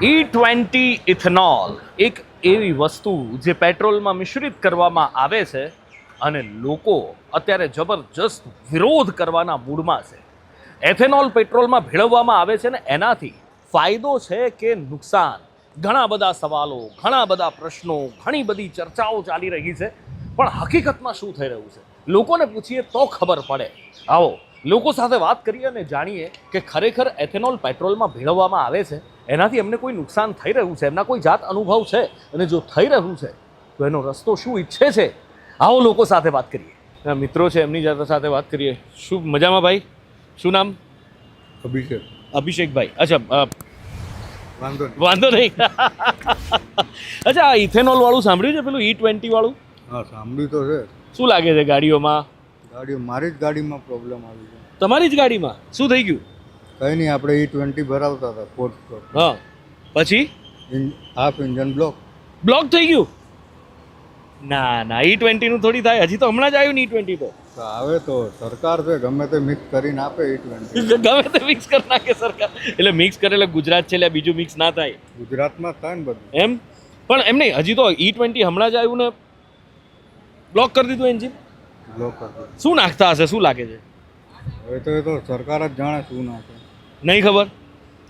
E20 ethanol એક એવી વસ્તુ જે પેટ્રોલમાં મિશ્રિત કરવામાં આવે છે અને લોકો અત્યારે જબરજસ્ત વિરોધ કરવાના મૂડમાં છે. એથેનોલ પેટ્રોલમાં ભેળવવામાં આવે છે ને એનાથી ફાયદો છે કે નુકસાન, ઘણા બધા સવાલો, ઘણા બધા પ્રશ્નો, ઘણી બધી ચર્ચાઓ ચાલી રહી છે. પણ હકીકતમાં શું થઈ રહ્યું છે લોકોને પૂછીએ તો ખબર પડે. આવો લોકો સાથે વાત કરીએ અને જાણીએ કે ખરેખર એથેનોલ પેટ્રોલમાં ભેળવવામાં આવે છે એનાથી એમને કોઈ નુકસાન થઈ રહ્યું છે, એમના કોઈ જાત અનુભવ છે, અને જો થઈ રહ્યું છે તો એનો રસ્તો શું ઈચ્છે છે. આવો લોકો સાથે વાત કરીએ. મિત્રો છે એમની સાથે વાત કરીએ. શું મજામાં ભાઈ? શું નામ? અભિષેક. અભિષેકભાઈ. અચ્છા, વાંધો નહીં. અચ્છા, આ ઇથેનોલ વાળું સાંભળ્યું છે, પેલું E20 વાળું? હા, સાંભળ્યું તો છે. શું લાગે છે ગાડીઓમાં? મારી જ ગાડીમાં પ્રોબ્લેમ આવી છે. તમારી જ ગાડીમાં શું થઈ ગયું? કંઈ નહીં, આપણે E20 ભરાવતા હતા ફોર્થ ફ્લોર. હા, પછી હાફ ઇન્જન બ્લોક થઈ ગયું? ના, E20 નું થોડી થાય. હજી તો હમણાં જ આવ્યું ને E20 તો. આવે તો સરકાર છે, ગમે તે મિક્સ કરીને આપે E20. ગમે તે મિક્સ કરી નાખે સરકાર. એટલે મિક્સ કરે એટલે ગુજરાત છે, એટલે બીજું મિક્સ ના થાય. ગુજરાતમાં થાય ને બધું એમ પણ એમ નહીં, હજી તો E20 હમણાં જ આવ્યું ને બ્લોક કરી દીધું એન્જિન. બ્લોક કરી. શું નાખતા હશે, શું લાગે છે? હવે તો સરકાર જ જાણે શું નાખે. નહીં ખબર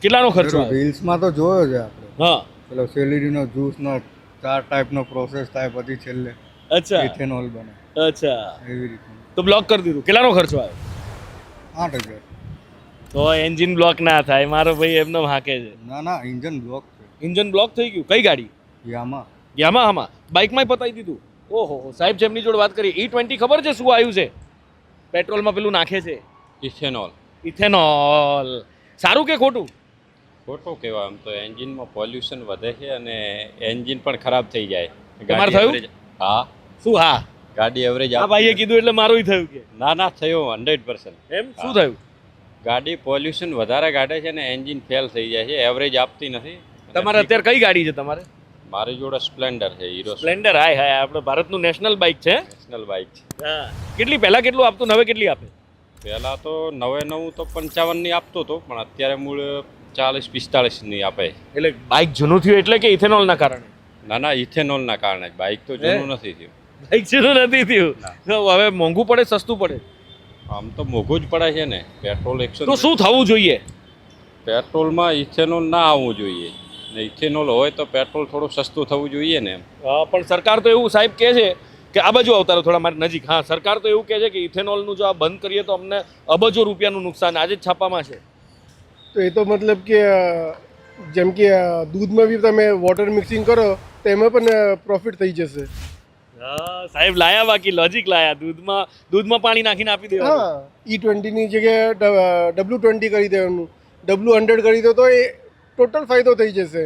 કેટલાનો ખર્ચો આવે. રીલ્સમાં તો જોયો છે આપણે. હા, પેલો સેલેરીનો જ્યુસનો 4 ટાઈપનો પ્રોસેસ થાય, પછી છેલ્લે અચ્છા ઇથેનોલ બને. અચ્છા, એવી રીતે તો બ્લોક કરી દીધું. કેટલાનો ખર્ચો આવ્યો? 8,000. તો એન્જિન બ્લોક ના થાય. મારો ભાઈ એમનો હાકે છે. ના, ઇન્જન બ્લોક છે. ઇન્જન બ્લોક થઈ ગયું. કઈ ગાડી? યામાહામાં. બાઇકમાં પતાવી દીધું. ઓહો, સાહેબ જેમની જોડે વાત કરી. E20 ખબર છે શું આવ્યું છે? પેટ્રોલમાં પેલું નાખે છે ઇથેનોલ. ઇથેનોલ. સારું કે ખોટું? ખોટું કહેવાય. આમ તો એન્જિનમાં પોલ્યુશન વધે છે અને એન્જિન પણ ખરાબ થઈ જાય. તમારે થયું? હા. શું? હા, ગાડી એવરેજ આ ભાઈએ કીધું એટલે મારું થયું કે ના થયું 100%. એમ શું થયું? ગાડી પોલ્યુશન વધારે કાઢે છે ને એન્જિન ફેલ થઈ જાય છે, એવરેજ આપતી નથી. તમારે અત્યારે કઈ ગાડી છે તમારે? મારી જોડે સ્પ્લેન્ડર છે, હીરો સ્પ્લેન્ડર. હાય, આપણે ભારતનું નેશનલ બાઇક છે. નેશનલ બાઇક છે. હા. કેટલી પહેલા કેટલું આપતું, હવે કેટલી આપે? પહેલાં તો 99 તો 55 ની આપતો હતો, પણ અત્યારે મૂળ 40-45 ની આપે. એટલે બાઇક જૂનું થયું એટલે કે ઇથેનોલના કારણે? ના, ઇથેનોલના કારણે જ. બાઇક તો જૂનું નથી થયું. બાઇક જૂનું નથી થયું તો હવે મોંઘું પડે સસ્તું પડે? આમ તો મોંઘું જ પડે છે ને. પેટ્રોલ 100. તો શું થવું જોઈએ? પેટ્રોલમાં ઇથેનોલ ના આવવું જોઈએ ને ઇથેનોલ હોય તો પેટ્રોલ થોડું સસ્તું થવું જોઈએ ને. પણ સરકાર તો એવું સાહેબ કહે છે કે આ બાજુ અવતારો થોડા મારી નજીક. હા, સરકાર તો એવું કહે છે કે ઇથેનોલનું જો આ બંધ કરીએ તો અમને અબજો રૂપિયાનું નુકસાન. આજે જ છાપામાં છે. તો એ તો મતલબ કે જેમ કે દૂધમાં બી તમે વોટર મિક્સિંગ કરો તો એમાં પણ પ્રોફિટ થઈ જશે. હા સાહેબ, લાયા બાકી લોજિક લાયા. દૂધમાં પાણી નાખીને આપી દેવા. હા, E20 ની જગ્યાએ W20 કરી દેવાનું, W100 કરી દો તો એ ટોટલ ફાયદો થઈ જશે.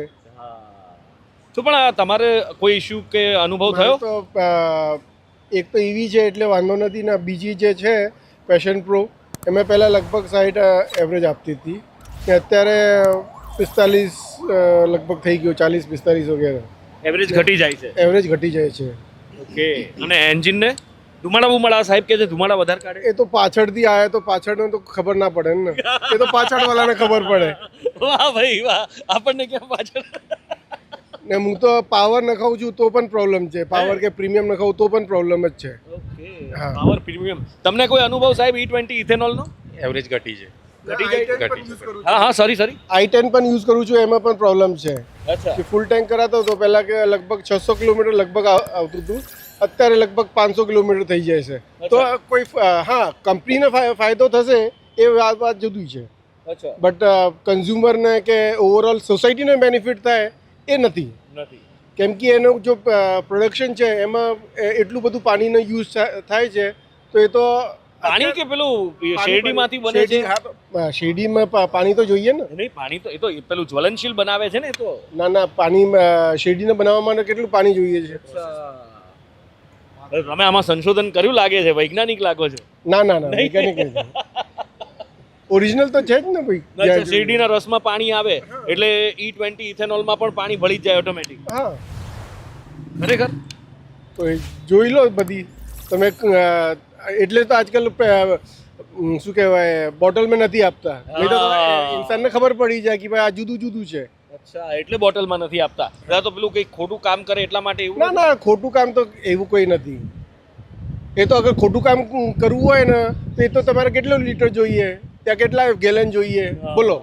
તો પણ તમારે કોઈ ઇશ્યુ કે અનુભવ થયો? તો એક તો EV છે એટલે વાંધો નથી ને. બીજી જે છે પેશન પ્રો, એમાં પહેલાં લગભગ 60 એવરેજ આપતી હતી, ને અત્યારે 45 લગભગ થઈ ગયો, 40-45 વગેરે એવરેજ ઘટી જાય છે. એવરેજ ઘટી જાય છે. ઓકે. અને એન્જિનને ધુમાડા સાહેબ કે છે ધુમાડા વધારે કાઢે? એ તો પાછળથી આવ્યા તો પાછળનો તો ખબર ના પડે ને. એ તો પાછળવાળાને ખબર પડે. વાહ ભાઈ વાહ, આપણને ક્યાં પાછળ. ને હું તો પાવર નખાવું છું તો પણ પ્રોબ્લેમ છે, પાવર કે પ્રીમિયમ નખાવું તો પણ પ્રોબ્લેમ જ છે. ઓકે. હા. Power premium. તમને કોઈ અનુભવ સાહેબ E20 ઇથેનોલનો? એવરેજ ઘટી છે. હા, સોરી. i10 પણ યુઝ કરું છું, એમાં પણ પ્રોબ્લેમ છે. અચ્છા. કે ફૂલ ટેન્ક કરાતો તો પહેલાં કે લગભગ 600 કિલોમીટર લગભગ આવતું હતું, અત્યારે લગભગ 500 કિલોમીટર થઈ જાય છે. તો કોઈ હા, કંપનીને ફાયદો થશે એ વાત જુદી છે, અચ્છા. બટ કન્ઝ્યુમરને કે ઓવરઓલ સોસાયટીને બેનિફિટ થાય એ નથી. કેમ કે એનું જો પ્રોડક્શન છે એમાં એટલું બધું પાણીનો યુઝ થાય છે, તો એ તો પાણી કે પેલું શેરડીમાંથી બને છે? શેરડીમાં પાણી તો જોઈએ ને. નહીં, પાણી તો એ તો પેલું જ્વલનશીલ બનાવે છે ને. એ તો ના, પાણી શેરડીને બનાવવા માટે કેટલું પાણી જોઈએ છે. તમે આમાં સંશોધન કર્યું લાગે છે, વૈજ્ઞાનિક લાગો છો. ના, વૈજ્ઞાનિક નથી. ઓરિજિનલ તો છે જ ને ભાઈ. શેરડીના રસમાં પાણી આવે એટલે E20 ઇથેનોલમાં પણ પાણી ભળી જાય ઓટોમેટિક. હા, ખરેખર તો એ જોઈ લો બધી તમે. એટલે તો આજકાલ શું કહેવાય, બોટલમાં નથી આપતા. નહીં તો ઇન્સાનને ખબર પડી જાય કે ભાઈ આ જુદું છે. અચ્છા, એટલે બોટલમાં નથી આપતા. બધા તો પેલું કંઈક ખોટું કામ કરે એટલા માટે એવું ના ના, ખોટું કામ તો એવું કોઈ નથી. એ તો અગર ખોટું કામ કરવું હોય ને તો એ તો તમારે કેટલો લીટર જોઈએ, ત્યાં કેટલા ગેલન જોઈએ, બોલો.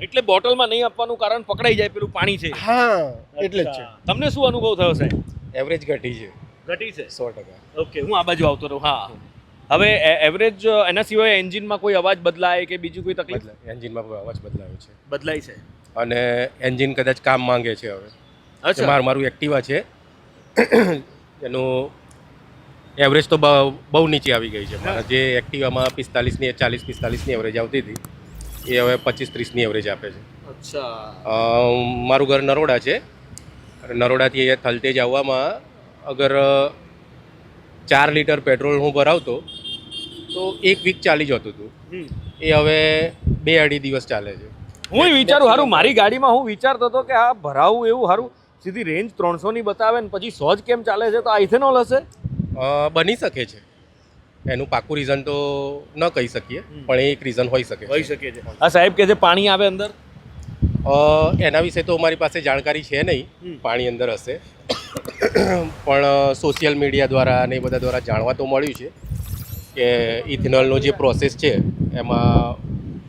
એટલે બોટલમાં નહીં આપવાનું કારણ પકડાઈ જાય પેલું પાણી છે. હા, એટલે જ છે. તમને શું અનુભવ થયો સાહેબ? એવરેજ ઘટી છે ઘટી છે. 100%. ઓકે, હું આ બાજુ આવતો રહું. હા, હવે એવરેજ એના સિવાય એન્જિનમાં કોઈ અવાજ બદલાય કે બીજું કોઈ તકલીફ એન્જિનમાં કોઈ અવાજ બદલાયો છે બદલાય છે? અને એન્જિન કદાચ કામ માંગે છે હવે. અચ્છા, મારું એક્ટિવા છે એનું એવરેજ તો બહુ નીચે આવી ગઈ છે. મારા જે એક્ટિવામાં 40-45ની એવરેજ આવતી હતી એ હવે 25-30ની એવરેજ આપે છે. અચ્છા, મારું ઘર નરોડા છે. નરોડાથી અહીંયા થલતેજ આવવામાં અગર 4 લીટર પેટ્રોલ હું ભરાવતો તો 1 વીક ચાલી જતું હતું. એ હવે 2-2.5 દિવસ ચાલે છે. હું વિચારું હારું મારી ગાડીમાં હું વિચારતો હતો કે આ ભરાવું એવું હારું સીધી રેન્જ 300ની બતાવે ને પછી 100 જ કેમ ચાલે છે, તો આ ઇથેનોલ હશે? બની શકે છે. એનું પાકું રીઝન તો ન કહી શકીએ, પણ એ એક રીઝન હોઈ શકે હોઈ શકે છે. આ સાહેબ કે છે પાણી આવે અંદર. એના વિશે તો અમારી પાસે જાણકારી છે નહીં, પાણી અંદર હશે. પણ સોશિયલ મીડિયા દ્વારા અને એ બધા દ્વારા જાણવા તો મળ્યું છે કે ઇથેનોલનો જે પ્રોસેસ છે એમાં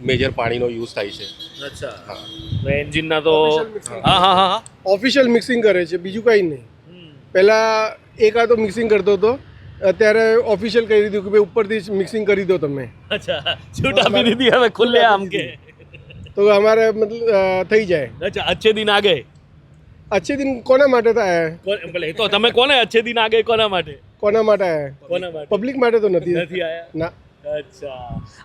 મેજર પાણીનો યુઝ થાય છે. અચ્છા, હા. એન્જિનના તો હા હા હા ઓફિશિયલ મિક્સિંગ કરે છે, બીજું કંઈ નહીં. પહેલાં એક આ તો મિક્સિંગ કરતો હતો, અત્યારે ઓફિશિયલ કહી દીધું કે ભાઈ ઉપરથી મિક્સિંગ કરી દો તમે. અચ્છા, છૂટ આપી દીધી હવે ખુલ્લે આમ કે તો અમારે મતલબ થઈ જાય. અચ્છા, અચ્છે દિન આ ગયે. અચ્છે દિન કોના માટે થાય? ભલે તો તમે કોને અચ્છે દિન આ ગયે કોના માટે? કોના માટે આયા? કોના માટે? પબ્લિક માટે તો નથી. નથી આયા. ના. અચ્છા,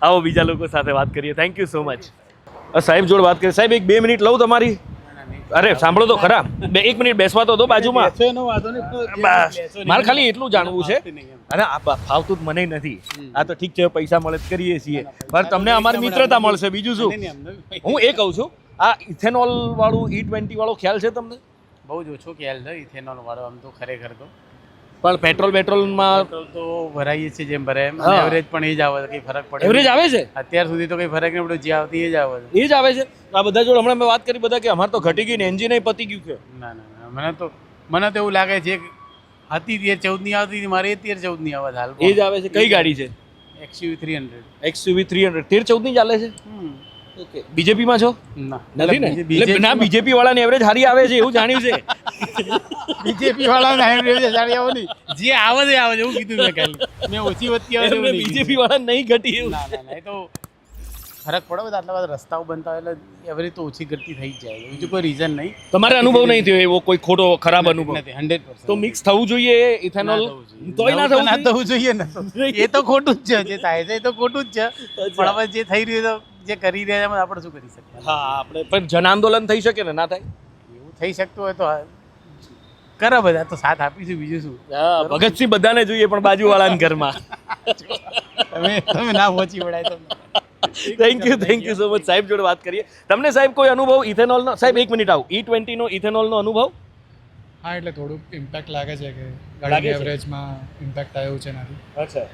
આવો બીજા લોકો સાથે વાત કરીએ. Thank you so much. સાહેબ જોડે વાત કરીએ. સાહેબ 1-2 મિનિટ લઉં તમારી? અરે સાંભળો તો ખરા, 1 મિનિટ બેસવા તો દો બાજુમાં. બસ મારે ખાલી એટલું જાણવું છે. અરે આ ફાવતું જ મને નથી. આ તો ઠીક છે, પૈસા મળે જ કરીએ છીએ, પણ તમને અમારી મિત્રતા મળશે, બીજું શું. હું એ કહું છું, આ ઇથેનોલ વાળું E20 વાળો ખ્યાલ છે તમને? બહુ જ ઓછો ખ્યાલ છે ઇથેનોલ વાળો. આમ તો ખરેખર તો પણ પેટ્રોલમાં પેટ્રોલ તો ભરાઈએ છીએ જેમ ભરાય એમ, હા. એવરેજ પણ એ જ આવે છે, કંઈ ફરક પડે એવરેજ આવે છે? અત્યાર સુધી તો કંઈ ફરક નહીં પડ્યો, જે આવતી એ જ આવે છે. એ જ આવે છે. આ બધા જોડે હમણાં મેં વાત કરી, બધા કે અમારે તો ઘટી ગઈ ને એન્જિન પતી ગયું છે. ના ના ના, મને તો એવું લાગે છે કે હતી 13-14ની આવતી હતી, મારે 13-14ની આવે છે હાલ. એ જ આવે છે. કઈ ગાડી છે? XUV 300. XUV 300 13-14ની ચાલે છે. ઓકે, બીજેપીમાં છો? ના નથી ને? એટલે ના, બીજેપી વાળાની એવરેજ સારી આવે છે એવું જાણ્યું છે. બીજેપી વાળા સારી આવે નહીં, જે આવે છે આવે છે એવું કીધું મેં ખાલી. મેં ઓછી વધતી આવે છે એવું નહીં બીજેપી વાળા નહીં ઘટી એવું. ના ના ના, એ તો ફરક પડે બધા આટલા બધા રસ્તાઓ બનતા હોય એટલે એવરેજ તો ઓછી ઘટતી થઈ જ જાય, બીજું કોઈ રીઝન નહીં. તમારે અનુભવ નહીં થયો એવો કોઈ ખોટો ખરાબ અનુભવ? નથી 100%. તો મિક્સ થવું જોઈએ ઇથેનોલ? તોય ના થવું જોઈએ? થવું જોઈએ ને. એ તો ખોટું જ છે, જે થાય છે એ તો ખોટું જ છે, પણ હવે જે થઈ રહ્યું છે, જે કરી રહ્યા છે એમાં આપણે શું કરી શકીએ? હા, આપણે પણ જન આંદોલન થઈ શકે ને? ના થાય? એવું થઈ શકતું હોય તો કરે, બધા તો સાથ આપીશું, બીજું શું. હા, ભગતસિંહ બધાને જોઈએ પણ બાજુવાળાના ઘરમાં. તમે ના પહોંચી વળાય તો. Thank you so much. સાહેબ જોડે વાત કરીએ. તમને સાહેબ કોઈ અનુભવ ઇથેનોલનો? સાહેબ 1 મિનિટ આવું. E20 નો ઇથેનોલનો અનુભવ? હા, એટલે થોડુંક ઇમ્પેક્ટ લાગે છે કે લાગે ગાડીની છે? એવરેજમાં ઇમ્પેક્ટ આવ્યું છે નથી. અચ્છા,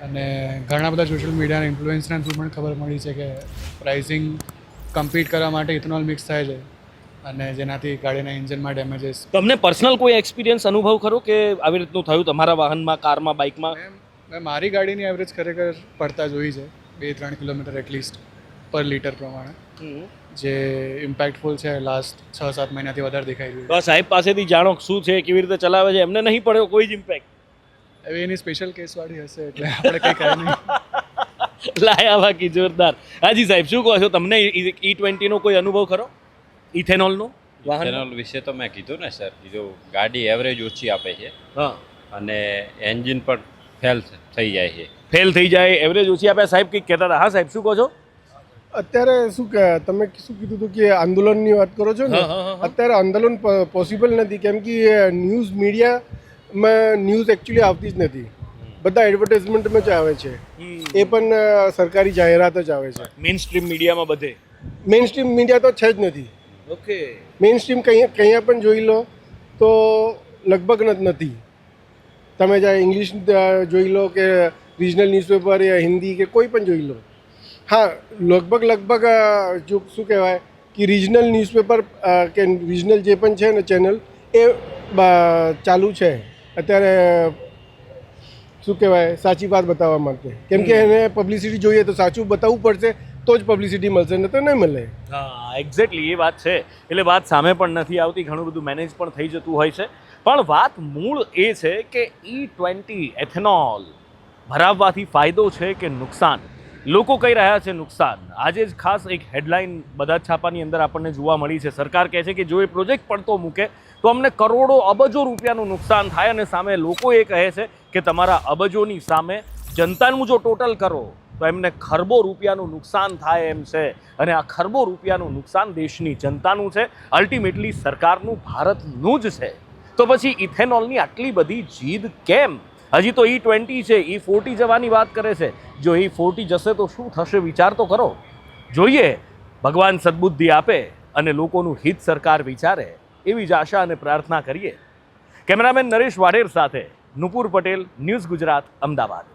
અને ઘણા બધા સોશિયલ મીડિયાના ઇન્ફ્લુએન્સના થ્રુ પણ ખબર મળી છે કે પ્રાઇસિંગ કમ્પીટ કરવા માટે ઇથેનોલ મિક્સ થાય છે અને જેનાથી ગાડીના એન્જિનમાં ડેમેજીસ. તમને પર્સનલ કોઈ એક્સપિરિયન્સ અનુભવ ખરો કે આવી રીતનું થયું તમારા વાહનમાં, કારમાં, બાઇકમાં? મેં મારી ગાડીની એવરેજ ખરેખર પડતા જોઈ છે 2-3 કિલોમીટર એટલીસ્ટ પર લીટર પ્રમાણે, જે ઇમ્પેક્ટફુલ છે. લાસ્ટ 6-7 મહિનાથી વધારે દેખાઈ રહ્યું તો આ સાહેબ પાસેથી જાણો શું છે, કેવી રીતે ચલાવે છે. એમને નહીં પડ્યો કોઈ જ ઇમ્પેક્ટ? છે. હવે એની સ્પેશિયલ કેસવાળી હશે એટલે આપણે કંઈ કહે નહીં. લાયા બાકી જોરદાર. હાજી સાહેબ, શું કહો છો? તમને E20 નો કોઈ અનુભવ ખરો ઇથેનોલનો? ઇથેનોલ વિશે તો મેં કીધું ને સર, કીધું ગાડી એવરેજ ઓછી આપે છે હા, અને એન્જિન પણ ફેલ થઈ જાય છે. ફેલ થઈ જાય, એવરેજ ઓછી આપે. સાહેબ કંઈક કહેતા હતા. હા સાહેબ, શું કહો છો? અત્યારે શું કે તમે શું કીધું હતું કે આંદોલનની વાત કરો છો ને? હા, હા, હા. અત્યારે આંદોલન પોસિબલ નથી, કેમ કે ન્યૂઝ મીડિયામાં ન્યૂઝ એકચ્યુઅલી આવતી જ નથી. બધા એડવર્ટાઇઝમેન્ટમાં જ આવે છે, એ પણ સરકારી જાહેરાત જ આવે છે. મેઇન સ્ટ્રીમ મીડિયામાં બધે. મેઇન સ્ટ્રીમ મીડિયા તો છે જ નથી. ઓકે, મેઇન સ્ટ્રીમ કંઈ પણ જોઈ લો તો લગભગ નથી. તમે જ્યાં ઇંગ્લિશ જોઈ લો કે રિજનલ ન્યૂઝપેપર યા હિન્દી કે કોઈ પણ જોઈ લો, હા લગભગ જો શું કહેવાય કે રિજનલ ન્યૂઝપેપર કે રિજનલ જે પણ છે ને ચેનલ એ ચાલુ છે અત્યારે શું કહેવાય સાચી વાત બતાવવા માટે, કેમ કે એને પબ્લિસિટી જોઈએ તો સાચું બતાવવું પડશે તો જ પબ્લિસિટી મળશે, ન તો નહીં મળે. હા એક્ઝેક્ટલી એ વાત છે. એટલે વાત સામે પણ નથી આવતી, ઘણું બધું મેનેજ પણ થઈ જતું હોય છે. પણ વાત મૂળ એ છે કે E20 એથેનોલ ભરાવવાથી ફાયદો છે કે નુકસાન? લોકો કહી રહ્યા છે નુકસાન. આજે જ ખાસ એક હેડલાઇન બધા જ છાપાની અંદર આપણને જોવા મળી છે. સરકાર કહે છે કે જો એ પ્રોજેક્ટ પડતો મૂકે તો અમને કરોડો અબજો રૂપિયાનું નુકસાન થાય, અને સામે લોકો એ કહે છે કે તમારા અબજોની સામે જનતાનું જો ટોટલ કરો તો એમને ખરબો રૂપિયાનું નુકસાન થાય એમ છે. અને આ ખરબો રૂપિયાનું નુકસાન દેશની જનતાનું છે, અલ્ટિમેટલી સરકારનું, ભારતનું જ છે. તો પછી ઇથેનોલની આટલી બધી જીદ કેમ? હજી તો E20 છે, E40 જવાની વાત કરે છે. જો E40 જશે તો શું થશે વિચાર તો કરો. જોઈએ ભગવાન સદબુદ્ધિ આપે અને લોકોનું હિત સરકાર વિચારે એવી જ આશા અને પ્રાર્થના કરીએ. કેમેરામેન નરેશ વાઢેર સાથે નુપુર પટેલ, ન્યૂઝ ગુજરાત, અમદાવાદ.